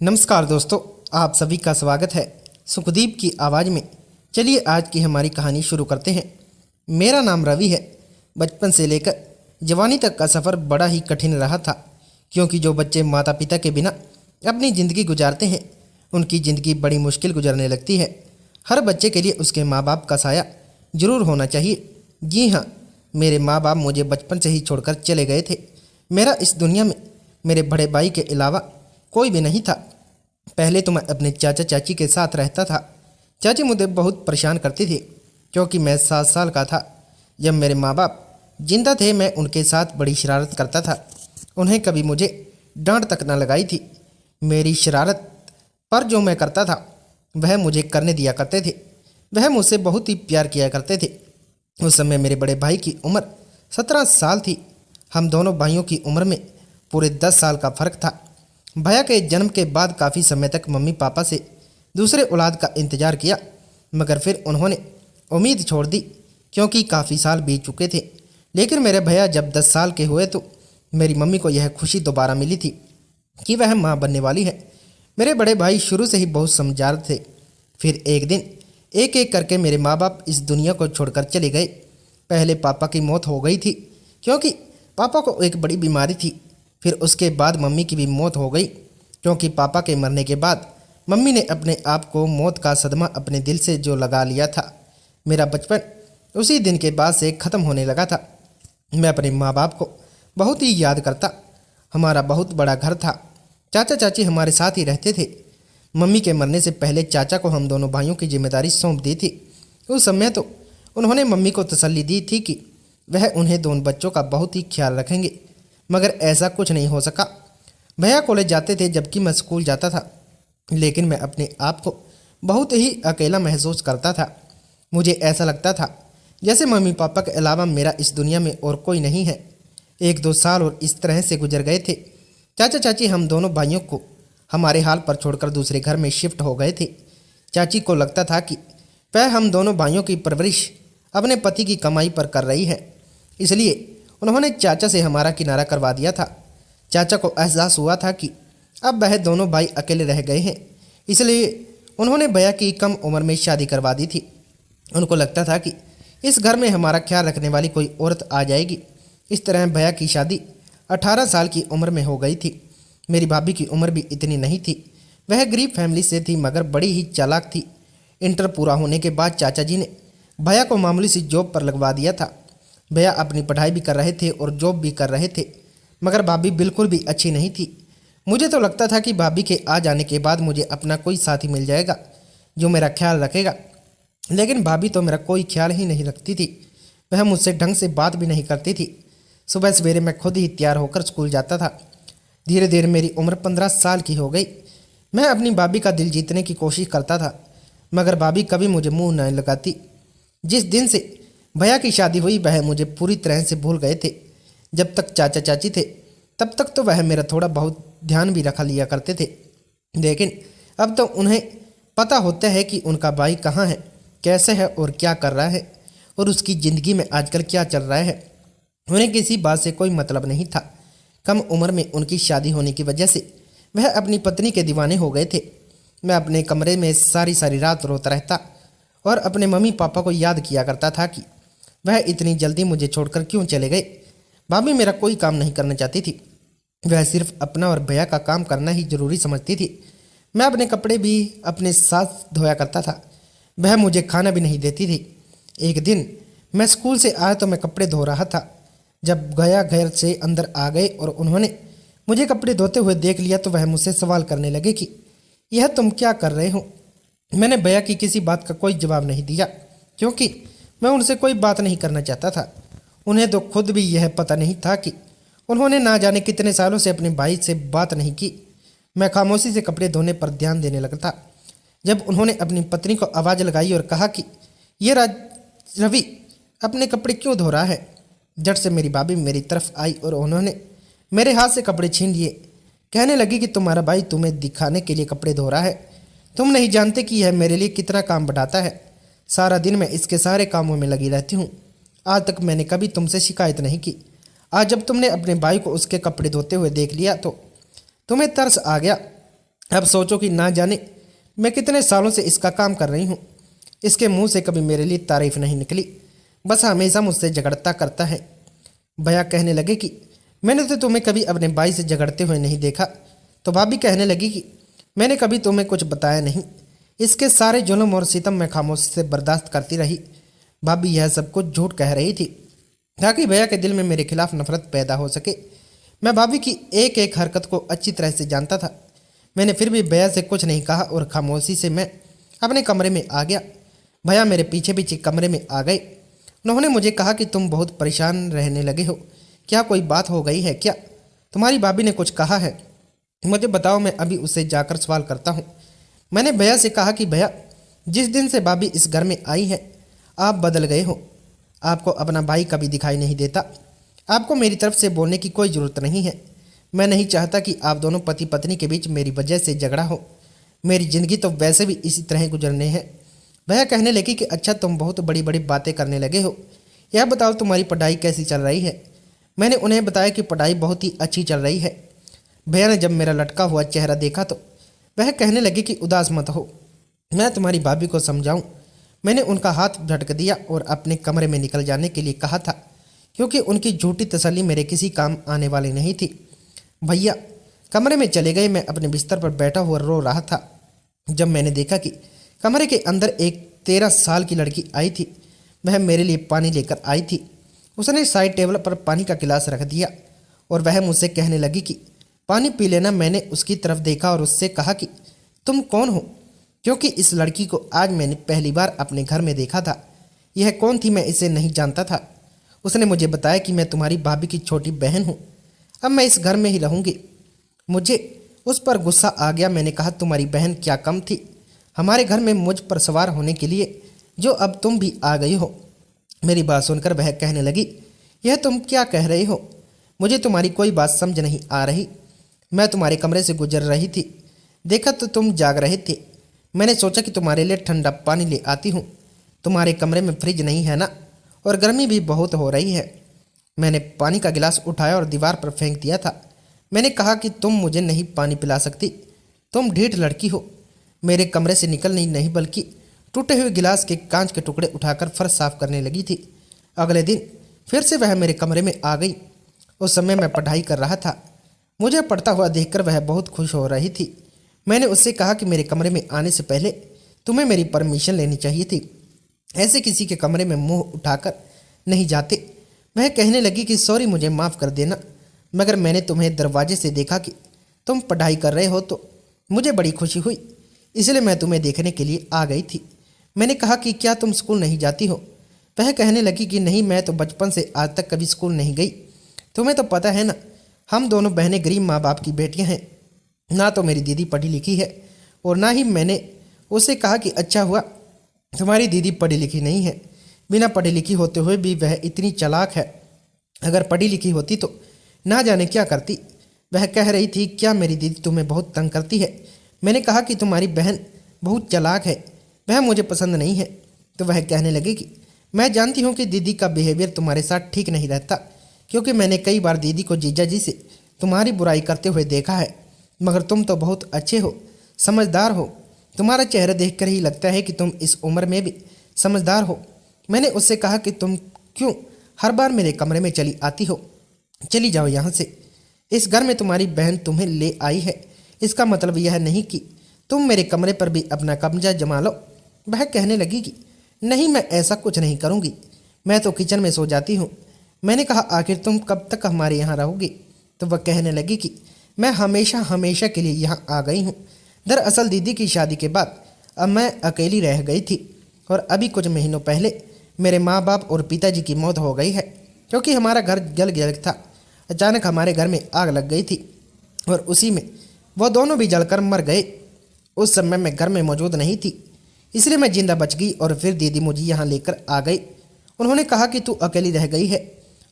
नमस्कार दोस्तों, आप सभी का स्वागत है सुखदीप की आवाज़ में। चलिए आज की हमारी कहानी शुरू करते हैं। मेरा नाम रवि है। बचपन से लेकर जवानी तक का सफ़र बड़ा ही कठिन रहा था, क्योंकि जो बच्चे माता पिता के बिना अपनी ज़िंदगी गुजारते हैं उनकी ज़िंदगी बड़ी मुश्किल गुजरने लगती है। हर बच्चे के लिए उसके माँ बाप का साया ज़रूर होना चाहिए। जी हाँ, मेरे माँ बाप मुझे बचपन से ही छोड़कर चले गए थे। मेरा इस दुनिया में मेरे बड़े भाई के अलावा कोई भी नहीं था। पहले तो मैं अपने चाचा चाची के साथ रहता था। चाची मुझे बहुत परेशान करती थी, क्योंकि मैं 7 साल का था जब मेरे माँ बाप जिंदा थे। मैं उनके साथ बड़ी शरारत करता था। उन्हें कभी मुझे डांट तक न लगाई थी। मेरी शरारत पर जो मैं करता था वह मुझे करने दिया करते थे। वह मुझसे बहुत ही प्यार किया करते थे। उस समय मेरे बड़े भाई की उम्र 17 साल थी। हम दोनों भाइयों की उम्र में पूरे 10 साल का फ़र्क था। भैया के जन्म के बाद काफ़ी समय तक मम्मी पापा से दूसरे औलाद का इंतज़ार किया, मगर फिर उन्होंने उम्मीद छोड़ दी, क्योंकि काफ़ी साल बीत चुके थे। लेकिन मेरे भैया जब 10 साल के हुए तो मेरी मम्मी को यह खुशी दोबारा मिली थी कि वह माँ बनने वाली है। मेरे बड़े भाई शुरू से ही बहुत समझदार थे। फिर एक दिन एक एक करके मेरे माँ बाप इस दुनिया को छोड़कर चले गए। पहले पापा की मौत हो गई थी, क्योंकि पापा को एक बड़ी बीमारी थी। फिर उसके बाद मम्मी की भी मौत हो गई, क्योंकि पापा के मरने के बाद मम्मी ने अपने आप को मौत का सदमा अपने दिल से जो लगा लिया था। मेरा बचपन उसी दिन के बाद से ख़त्म होने लगा था। मैं अपने माँ बाप को बहुत ही याद करता। हमारा बहुत बड़ा घर था। चाचा चाची हमारे साथ ही रहते थे। मम्मी के मरने से पहले चाचा को हम दोनों भाइयों की जिम्मेदारी सौंप दी थी। उस समय तो उन्होंने मम्मी को तसल्ली दी थी कि वह उन्हें दोनों बच्चों का बहुत ही ख्याल रखेंगे, मगर ऐसा कुछ नहीं हो सका। भैया कॉलेज जाते थे जबकि मैं स्कूल जाता था, लेकिन मैं अपने आप को बहुत ही अकेला महसूस करता था। मुझे ऐसा लगता था जैसे मम्मी पापा के अलावा मेरा इस दुनिया में और कोई नहीं है। 1-2 साल और इस तरह से गुजर गए थे। चाचा चाची हम दोनों भाइयों को हमारे हाल पर छोड़कर दूसरे घर में शिफ्ट हो गए थे। चाची को लगता था कि वह हम दोनों भाइयों की परवरिश अपने पति की कमाई पर कर रही है, इसलिए उन्होंने चाचा से हमारा किनारा करवा दिया था। चाचा को एहसास हुआ था कि अब वह दोनों भाई अकेले रह गए हैं, इसलिए उन्होंने भैया की कम उम्र में शादी करवा दी थी। उनको लगता था कि इस घर में हमारा ख्याल रखने वाली कोई औरत आ जाएगी। इस तरह भैया की शादी 18 साल की उम्र में हो गई थी। मेरी भाभी की उम्र भी इतनी नहीं थी। वह गरीब फैमिली से थी, मगर बड़ी ही चालाक थी। इंटर पूरा होने के बाद चाचा जी ने भैया को मामूली सी जॉब पर लगवा दिया था। भैया अपनी पढ़ाई भी कर रहे थे और जॉब भी कर रहे थे, मगर भाभी बिल्कुल भी अच्छी नहीं थी। मुझे तो लगता था कि भाभी के आ जाने के बाद मुझे अपना कोई साथी मिल जाएगा जो मेरा ख्याल रखेगा, लेकिन भाभी तो मेरा कोई ख्याल ही नहीं रखती थी। वह मुझसे ढंग से बात भी नहीं करती थी। सुबह सवेरे मैं खुद ही तैयार होकर स्कूल जाता था। धीरे धीरे मेरी उम्र 15 साल की हो गई। मैं अपनी भाभी का दिल जीतने की कोशिश करता था, मगर भाभी कभी मुझे मुँह नहीं लगाती। जिस दिन से भैया की शादी हुई वह मुझे पूरी तरह से भूल गए थे। जब तक चाचा चाची थे तब तक तो वह मेरा थोड़ा बहुत ध्यान भी रखा लिया करते थे, लेकिन अब तो उन्हें पता होता है कि उनका भाई कहाँ है, कैसे है और क्या कर रहा है, और उसकी ज़िंदगी में आजकल क्या चल रहा है। उन्हें किसी बात से कोई मतलब नहीं था। कम उम्र में उनकी शादी होने की वजह से वह अपनी पत्नी के दीवाने हो गए थे। मैं अपने कमरे में सारी सारी रात रोता रहता और अपने मम्मी पापा को याद किया करता था कि वह इतनी जल्दी मुझे छोड़कर क्यों चले गए। भाभी मेरा कोई काम नहीं करना चाहती थी। वह सिर्फ अपना और भैया का काम करना ही जरूरी समझती थी। मैं अपने कपड़े भी अपने साथ धोया करता था। वह मुझे खाना भी नहीं देती थी। एक दिन मैं स्कूल से आया तो मैं कपड़े धो रहा था। जब भैया घर से अंदर आ गए और उन्होंने मुझे कपड़े धोते हुए देख लिया तो वह मुझसे सवाल करने लगे कि यह तुम क्या कर रहे हो। मैंने भैया की किसी बात का कोई जवाब नहीं दिया, क्योंकि मैं उनसे कोई बात नहीं करना चाहता था। उन्हें तो खुद भी यह पता नहीं था कि उन्होंने ना जाने कितने सालों से अपने भाई से बात नहीं की। मैं खामोशी से कपड़े धोने पर ध्यान देने लगता। जब उन्होंने अपनी पत्नी को आवाज़ लगाई और कहा कि ये रवि अपने कपड़े क्यों धो रहा है, झट से मेरी भाभी मेरी तरफ आई और उन्होंने मेरे हाथ से कपड़े छीन लिए। कहने लगी कि तुम्हारा भाई तुम्हें दिखाने के लिए कपड़े धो रहा है। तुम नहीं जानते कि यह मेरे लिए कितना काम बढ़ाता है। सारा दिन मैं इसके सारे कामों में लगी रहती हूँ। आज तक मैंने कभी तुमसे शिकायत नहीं की। आज जब तुमने अपने भाई को उसके कपड़े धोते हुए देख लिया तो तुम्हें तरस आ गया। अब सोचो कि ना जाने मैं कितने सालों से इसका काम कर रही हूँ। इसके मुंह से कभी मेरे लिए तारीफ नहीं निकली, बस हमेशा मुझसे झगड़ता करता है। भैया कहने लगे कि मैंने तो तुम्हें कभी अपने भाई से झगड़ते हुए नहीं देखा। तो भाभी कहने लगी कि मैंने कभी तुम्हें कुछ बताया नहीं। इसके सारे जुल्म और सितम मैं खामोशी से बर्दाश्त करती रही। भाभी यह सब कुछ झूठ कह रही थी ताकि भैया के दिल में मेरे खिलाफ नफरत पैदा हो सके। मैं भाभी की एक एक हरकत को अच्छी तरह से जानता था। मैंने फिर भी भैया से कुछ नहीं कहा और खामोशी से मैं अपने कमरे में आ गया। भैया मेरे पीछे पीछे कमरे में आ गए। उन्होंने मुझे कहा कि तुम बहुत परेशान रहने लगे हो, क्या कोई बात हो गई है क्या? तुम्हारी भाभी ने कुछ कहा है? मुझे बताओ, मैं अभी उससे जाकर सवाल करता हूँ। मैंने भैया से कहा कि भैया, जिस दिन से भाभी इस घर में आई है आप बदल गए हो। आपको अपना भाई कभी दिखाई नहीं देता। आपको मेरी तरफ से बोलने की कोई ज़रूरत नहीं है। मैं नहीं चाहता कि आप दोनों पति पत्नी के बीच मेरी वजह से झगड़ा हो। मेरी ज़िंदगी तो वैसे भी इसी तरह गुजरने है। भैया कहने लगी कि अच्छा, तुम बहुत बड़ी बड़ी बातें करने लगे हो। यह बताओ तुम्हारी पढ़ाई कैसी चल रही है? मैंने उन्हें बताया कि पढ़ाई बहुत ही अच्छी चल रही है। भैया ने जब मेरा लटका हुआ चेहरा देखा तो वह कहने लगी कि उदास मत हो, मैं तुम्हारी भाभी को समझाऊं। मैंने उनका हाथ झटक दिया और अपने कमरे में निकल जाने के लिए कहा था, क्योंकि उनकी झूठी तसल्ली मेरे किसी काम आने वाली नहीं थी। भैया कमरे में चले गए। मैं अपने बिस्तर पर बैठा हुआ रो रहा था जब मैंने देखा कि कमरे के अंदर एक 13 साल की लड़की आई थी। वह मेरे लिए पानी लेकर आई थी। उसने साइड टेबल पर पानी का गिलास रख दिया और वह मुझसे कहने लगी कि पानी पी लेना। मैंने उसकी तरफ देखा और उससे कहा कि तुम कौन हो, क्योंकि इस लड़की को आज मैंने पहली बार अपने घर में देखा था। यह कौन थी मैं इसे नहीं जानता था। उसने मुझे बताया कि मैं तुम्हारी भाभी की छोटी बहन हूँ। अब मैं इस घर में ही रहूँगी। मुझे उस पर गुस्सा आ गया। मैंने कहा, तुम्हारी बहन क्या कम थी हमारे घर में मुझ पर सवार होने के लिए, जो अब तुम भी आ गई हो। मेरी बात सुनकर वह कहने लगी, यह तुम क्या कह रही हो? मुझे तुम्हारी कोई बात समझ नहीं आ रही। मैं तुम्हारे कमरे से गुजर रही थी, देखा तो तुम जाग रहे थे। मैंने सोचा कि तुम्हारे लिए ठंडा पानी ले आती हूँ। तुम्हारे कमरे में फ्रिज नहीं है ना, और गर्मी भी बहुत हो रही है। मैंने पानी का गिलास उठाया और दीवार पर फेंक दिया था। मैंने कहा कि तुम मुझे नहीं पानी पिला सकती, तुम ढीठ लड़की हो। मेरे कमरे से निकलनी नहीं बल्कि टूटे हुए गिलास के कांच के टुकड़े उठाकर फर्श साफ करने लगी थी। अगले दिन फिर से वह मेरे कमरे में आ गई। उस समय मैं पढ़ाई कर रहा था। मुझे पढ़ता हुआ देखकर वह बहुत खुश हो रही थी। मैंने उससे कहा कि मेरे कमरे में आने से पहले तुम्हें मेरी परमिशन लेनी चाहिए थी। ऐसे किसी के कमरे में मुंह उठाकर नहीं जाते। वह कहने लगी कि सॉरी, मुझे माफ़ कर देना, मगर मैंने तुम्हें दरवाजे से देखा कि तुम पढ़ाई कर रहे हो तो मुझे बड़ी खुशी हुई, इसलिए मैं तुम्हें देखने के लिए आ गई थी। मैंने कहा कि क्या तुम स्कूल नहीं जाती हो? वह कहने लगी कि नहीं, मैं तो बचपन से आज तक कभी स्कूल नहीं गई। तुम्हें तो पता है ना, हम दोनों बहनें गरीब माँ बाप की बेटियां हैं। ना तो मेरी दीदी पढ़ी लिखी है और ना ही मैंने उससे कहा कि अच्छा हुआ तुम्हारी दीदी पढ़ी लिखी नहीं है। बिना पढ़ी लिखी होते हुए भी वह इतनी चालाक है। अगर पढ़ी लिखी होती तो ना जाने क्या करती। वह कह रही थी, क्या मेरी दीदी तुम्हें बहुत तंग करती है? मैंने कहा कि तुम्हारी बहन बहुत चालाक है, वह मुझे पसंद नहीं है। तो वह कहने लगी कि मैं जानती हूँ कि दीदी का बिहेवियर तुम्हारे साथ ठीक नहीं रहता, क्योंकि मैंने कई बार दीदी को जीजा जी से तुम्हारी बुराई करते हुए देखा है, मगर तुम तो बहुत अच्छे हो, समझदार हो। तुम्हारा चेहरा देखकर ही लगता है कि तुम इस उम्र में भी समझदार हो। मैंने उससे कहा कि तुम क्यों हर बार मेरे कमरे में चली आती हो? चली जाओ यहाँ से। इस घर में तुम्हारी बहन तुम्हें ले आई है, इसका मतलब यह नहीं कि तुम मेरे कमरे पर भी अपना कब्जा जमा लो। वह कहने लगी कि नहीं, मैं ऐसा कुछ नहीं करूँगी, मैं तो किचन में सो जाती हूँ। मैंने कहा, आखिर तुम कब तक हमारे यहाँ रहोगी? तो वह कहने लगी कि मैं हमेशा हमेशा के लिए यहाँ आ गई हूँ। दरअसल दीदी की शादी के बाद अब मैं अकेली रह गई थी, और अभी कुछ महीनों पहले मेरे माँ बाप और पिताजी की मौत हो गई है, क्योंकि हमारा घर जल गया था। अचानक हमारे घर में आग लग गई थी और उसी में वो दोनों भी जलकर मर गए। उस समय मैं घर में मौजूद नहीं थी, इसलिए मैं जिंदा बच गई और फिर दीदी मुझे यहाँ लेकर आ गई। उन्होंने कहा कि तू अकेली रह गई है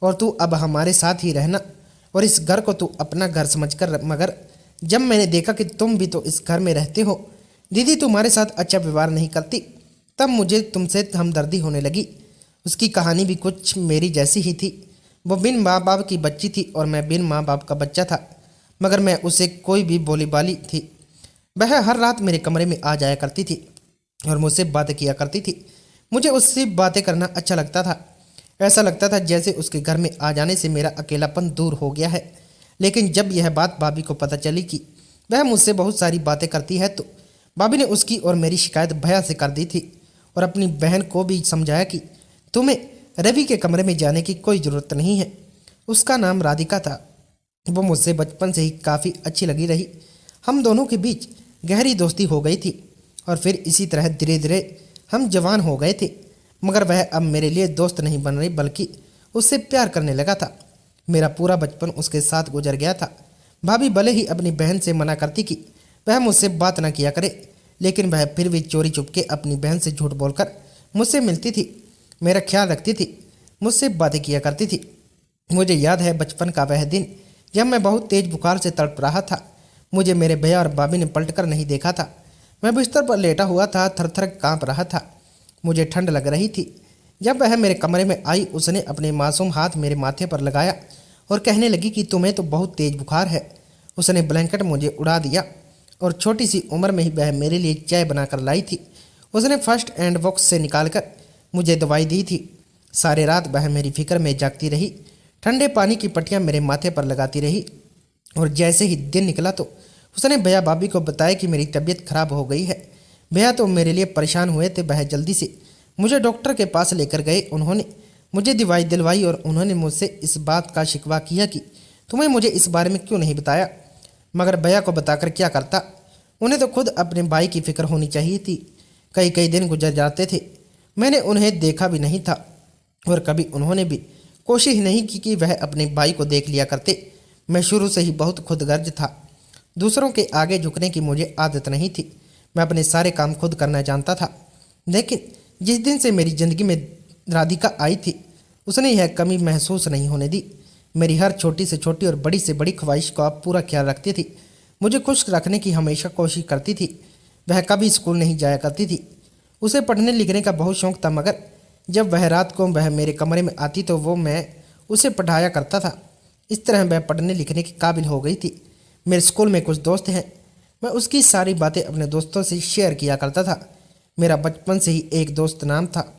और तू अब हमारे साथ ही रहना और इस घर को तू अपना घर समझकर। मगर जब मैंने देखा कि तुम भी तो इस घर में रहते हो, दीदी तुम्हारे साथ अच्छा व्यवहार नहीं करती, तब मुझे तुमसे हमदर्दी होने लगी। उसकी कहानी भी कुछ मेरी जैसी ही थी। वो बिन माँ बाप की बच्ची थी और मैं बिन माँ बाप का बच्चा था, मगर मैं उसे कोई भी बोली बाली थी। वह हर रात मेरे कमरे में आ जाया करती थी और मुझसे बातें किया करती थी। मुझे उससे बातें करना अच्छा लगता था। ऐसा लगता था जैसे उसके घर में आ जाने से मेरा अकेलापन दूर हो गया है। लेकिन जब यह बात भाभी को पता चली कि वह मुझसे बहुत सारी बातें करती है तो भाभी ने उसकी और मेरी शिकायत भैया से कर दी थी और अपनी बहन को भी समझाया कि तुम्हें रवि के कमरे में जाने की कोई ज़रूरत नहीं है। उसका नाम राधिका था। वो मुझसे बचपन से ही काफ़ी अच्छी लगी रही। हम दोनों के बीच गहरी दोस्ती हो गई थी और फिर इसी तरह धीरे धीरे हम जवान हो गए थे। मगर वह अब मेरे लिए दोस्त नहीं बन रही बल्कि उससे प्यार करने लगा था। मेरा पूरा बचपन उसके साथ गुजर गया था। भाभी भले ही अपनी बहन से मना करती कि वह मुझसे बात न किया करे, लेकिन वह फिर भी चोरी चुपके अपनी बहन से झूठ बोलकर मुझसे मिलती थी, मेरा ख्याल रखती थी, मुझसे बातें किया करती थी। मुझे याद है बचपन का वह दिन जब मैं बहुत तेज बुखार से तड़प रहा था। मुझे मेरे भैया और भाभी ने पलटकर नहीं देखा था। मैं बिस्तर पर लेटा हुआ था, थर-थर काँप रहा था। मुझे ठंड लग रही थी। जब वह मेरे कमरे में आई उसने अपने मासूम हाथ मेरे माथे पर लगाया और कहने लगी कि तुम्हें तो बहुत तेज बुखार है। उसने ब्लैंकेट मुझे उड़ा दिया और छोटी सी उम्र में ही वह मेरे लिए चाय बनाकर लाई थी। उसने फर्स्ट एंड बॉक्स से निकालकर मुझे दवाई दी थी। सारे रात वह मेरी फिक्र में जागती रही, ठंडे पानी की पट्टियाँ मेरे माथे पर लगाती रही। और जैसे ही दिन निकला तो उसने भैया भाभी को बताया कि मेरी तबीयत खराब हो गई है। भैया तो मेरे लिए परेशान हुए थे। वह जल्दी से मुझे डॉक्टर के पास लेकर गए। उन्होंने मुझे दवाई दिलवाई और उन्होंने मुझसे इस बात का शिकवा किया कि तुम्हें मुझे इस बारे में क्यों नहीं बताया। मगर भैया को बताकर क्या करता, उन्हें तो खुद अपने भाई की फिक्र होनी चाहिए थी। कई कई दिन गुजर जाते थे, मैंने उन्हें देखा भी नहीं था और कभी उन्होंने भी कोशिश नहीं की कि वह अपने भाई को देख लिया करते। मैं शुरू से ही बहुत खुदगर्ज था। दूसरों के आगे झुकने की मुझे आदत नहीं थी। मैं अपने सारे काम खुद करना जानता था। लेकिन जिस दिन से मेरी ज़िंदगी में राधिका आई थी उसने यह कमी महसूस नहीं होने दी। मेरी हर छोटी से छोटी और बड़ी से बड़ी ख्वाहिश का पूरा ख्याल रखती थी। मुझे खुश रखने की हमेशा कोशिश करती थी। वह कभी स्कूल नहीं जाया करती थी। उसे पढ़ने लिखने का बहुत शौक था, मगर जब वह रात को वह मेरे कमरे में आती तो मैं उसे पढ़ाया करता था। इस तरह वह पढ़ने लिखने की काबिल हो गई थी। मेरे स्कूल में कुछ दोस्त हैं, मैं उसकी सारी बातें अपने दोस्तों से शेयर किया करता था। मेरा बचपन से ही एक दोस्त नाम था